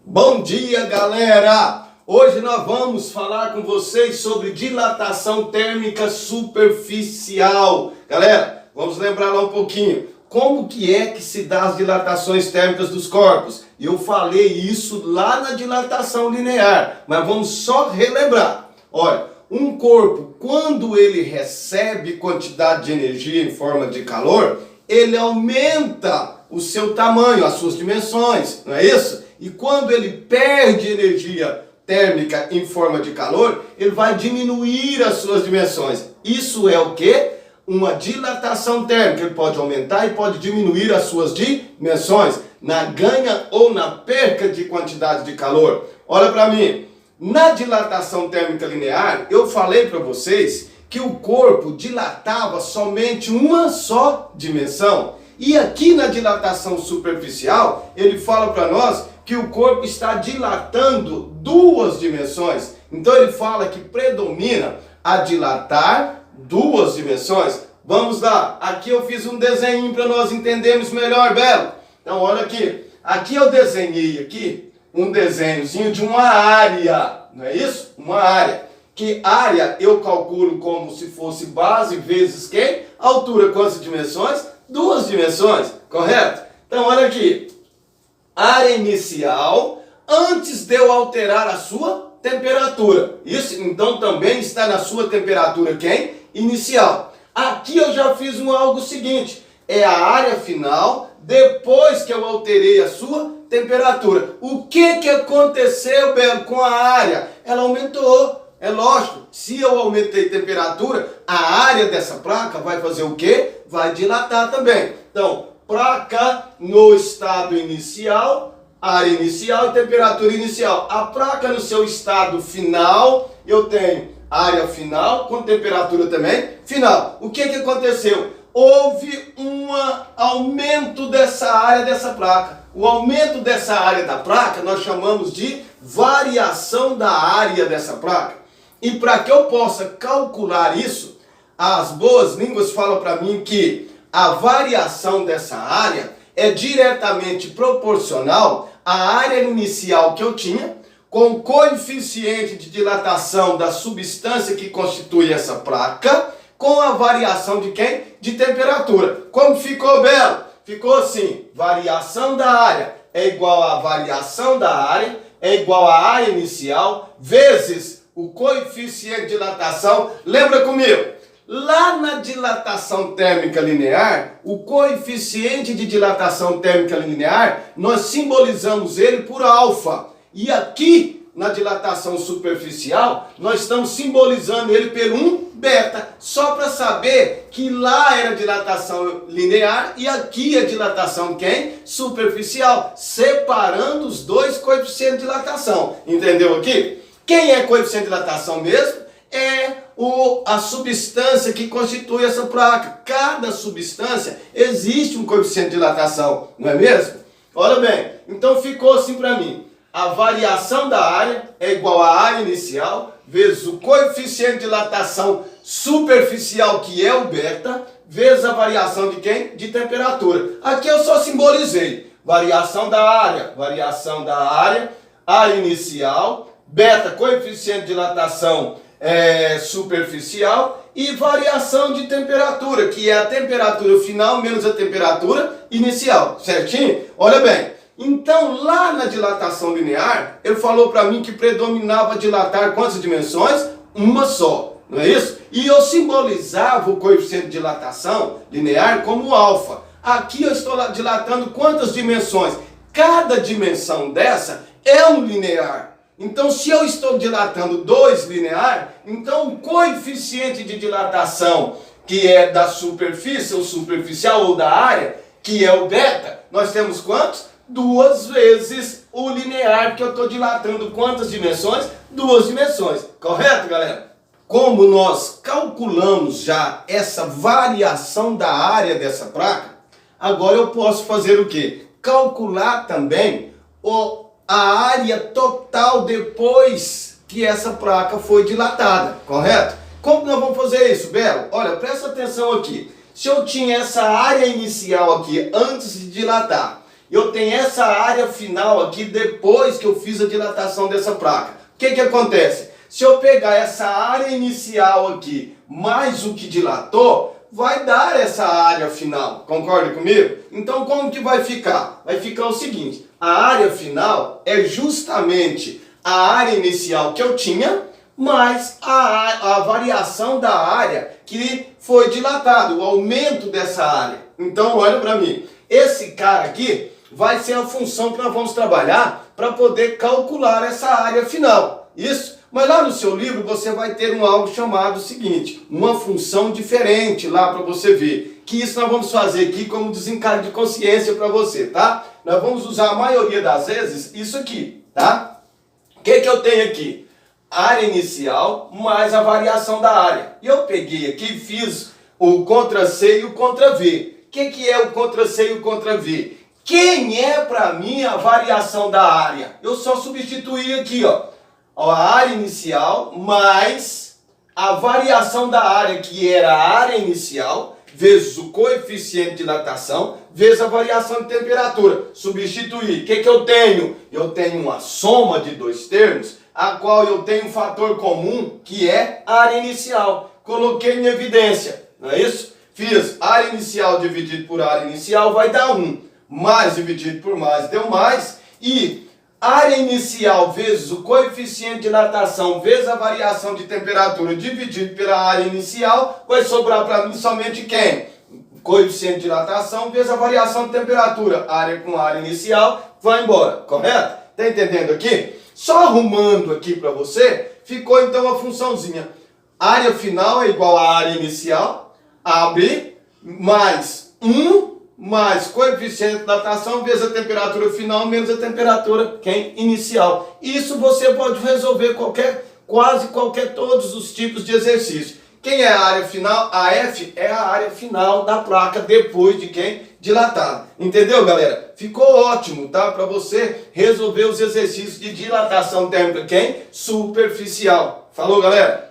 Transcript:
Bom dia, galera! Hoje nós vamos falar com vocês sobre dilatação térmica superficial. Galera, vamos lembrar lá um pouquinho. Como que é que se dá as dilatações térmicas dos corpos? Eu falei isso lá na dilatação linear, mas vamos só relembrar. Olha, um corpo, quando ele recebe quantidade de energia em forma de calor, ele aumenta o seu tamanho, as suas dimensões, não é isso? E quando ele perde energia térmica em forma de calor, ele vai diminuir as suas dimensões. Isso é o quê? Uma dilatação térmica. Ele pode aumentar e pode diminuir as suas dimensões, na ganha ou na perca de quantidade de calor. Olha para mim, na dilatação térmica linear, eu falei para vocês que o corpo dilatava somente uma só dimensão. E aqui na dilatação superficial, ele fala para nós que o corpo está dilatando duas dimensões. Então ele fala que predomina a dilatar duas dimensões. Vamos lá, aqui eu fiz um desenho para nós entendermos melhor, Belo. Então olha aqui, aqui eu desenhei aqui um desenhozinho de uma área, não é isso? Uma área. Que área eu calculo como se fosse base vezes quem? Altura, quantas dimensões? Duas dimensões, correto? Então olha aqui, área inicial antes de eu alterar a sua temperatura. Isso então também está na sua temperatura quem? Inicial. Aqui eu já fiz algo seguinte, é a área final depois que eu alterei a sua temperatura. O que aconteceu, Belo, com a área? Ela aumentou. É lógico, se eu aumentei temperatura, a área dessa placa vai fazer o quê? Vai dilatar também. Então, placa no estado inicial, área inicial e temperatura inicial. A placa no seu estado final, eu tenho área final com temperatura também final. O que aconteceu? Houve um aumento dessa área dessa placa. O aumento dessa área da placa nós chamamos de variação da área dessa placa. E para que eu possa calcular isso, as boas línguas falam para mim que a variação dessa área é diretamente proporcional à área inicial que eu tinha, com o coeficiente de dilatação da substância que constitui essa placa, com a variação de quem? De temperatura. Como ficou, Belo? Ficou assim, variação da área é igual a variação da área, é igual à área inicial, vezes o coeficiente de dilatação. Lembra comigo? Lá na dilatação térmica linear, o coeficiente de dilatação térmica linear, nós simbolizamos ele por alfa. E aqui, na dilatação superficial, nós estamos simbolizando ele por um beta. Só para saber que lá era dilatação linear e aqui é dilatação quem? Superficial. Separando os dois coeficientes de dilatação. Entendeu aqui? Quem é coeficiente de dilatação mesmo? É a substância que constitui essa placa. Cada substância existe um coeficiente de dilatação, não é mesmo? Olha bem, então ficou assim para mim. A variação da área é igual à área inicial, vezes o coeficiente de dilatação superficial, que é o beta, vezes a variação de quem? De temperatura. Aqui eu só simbolizei. Variação da área, área inicial, beta, coeficiente de dilatação superficial e variação de temperatura, que é a temperatura final menos a temperatura inicial, certinho? Olha bem, então lá na dilatação linear, ele falou para mim que predominava dilatar quantas dimensões? Uma só, não é isso? E eu simbolizava o coeficiente de dilatação linear como alfa. Aqui eu estou dilatando quantas dimensões? Cada dimensão dessa é um linear. Então, se eu estou dilatando 2 linear, então o coeficiente de dilatação, que é da superfície, ou superficial, ou da área, que é o beta, nós temos quantos? 2 vezes o linear, que eu estou dilatando quantas dimensões? 2 dimensões. Correto, galera? Como nós calculamos já essa variação da área dessa placa, agora eu posso fazer o quê? Calcular também a área total depois que essa placa foi dilatada, correto? Como nós vamos fazer isso, Belo? Olha, presta atenção aqui. Se eu tinha essa área inicial aqui antes de dilatar eu tenho essa área final aqui depois que eu fiz a dilatação dessa placa. O que acontece? Se eu pegar essa área inicial aqui, mais o que dilatou, vai dar essa área final. Concorda comigo? Então como que vai ficar? Vai ficar o seguinte, a área final é justamente a área inicial que eu tinha, mais a variação da área que foi dilatada, o aumento dessa área. Então olha para mim, esse cara aqui vai ser a função que nós vamos trabalhar para poder calcular essa área final. Isso? Mas lá no seu livro você vai ter algo chamado o seguinte, uma função diferente lá para você ver. Que isso nós vamos fazer aqui como desencargo de consciência para você, tá? Nós vamos usar a maioria das vezes isso aqui, tá? O que eu tenho aqui? Área inicial mais a variação da área. E eu peguei aqui e fiz o Ctrl+C e o Ctrl+V. O que é o Ctrl+C e o Ctrl+V? Quem é para mim a variação da área? Eu só substituí aqui, ó. A área inicial mais a variação da área, que era a área inicial, vezes o coeficiente de dilatação, vezes a variação de temperatura. Substituir. O que eu tenho? Eu tenho uma soma de dois termos, a qual eu tenho um fator comum, que é a área inicial. Coloquei em evidência, não é isso? Fiz área inicial dividido por área inicial, vai dar 1. Mais dividido por mais deu mais. E área inicial vezes o coeficiente de dilatação vezes a variação de temperatura dividido pela área inicial, vai sobrar para mim somente quem? Coeficiente de dilatação vezes a variação de temperatura. Área com área inicial, vai embora, correto? Tá entendendo aqui? Só arrumando aqui para você, ficou então a funçãozinha. Área final é igual à área inicial, abre, mais 1, mais coeficiente de dilatação vezes a temperatura final menos a temperatura inicial. Isso você pode resolver quase qualquer todos os tipos de exercício. Quem é a área final? A F é a área final da placa depois de dilatada. Entendeu, galera? Ficou ótimo, tá? Para você resolver os exercícios de dilatação térmica superficial. Falou, galera?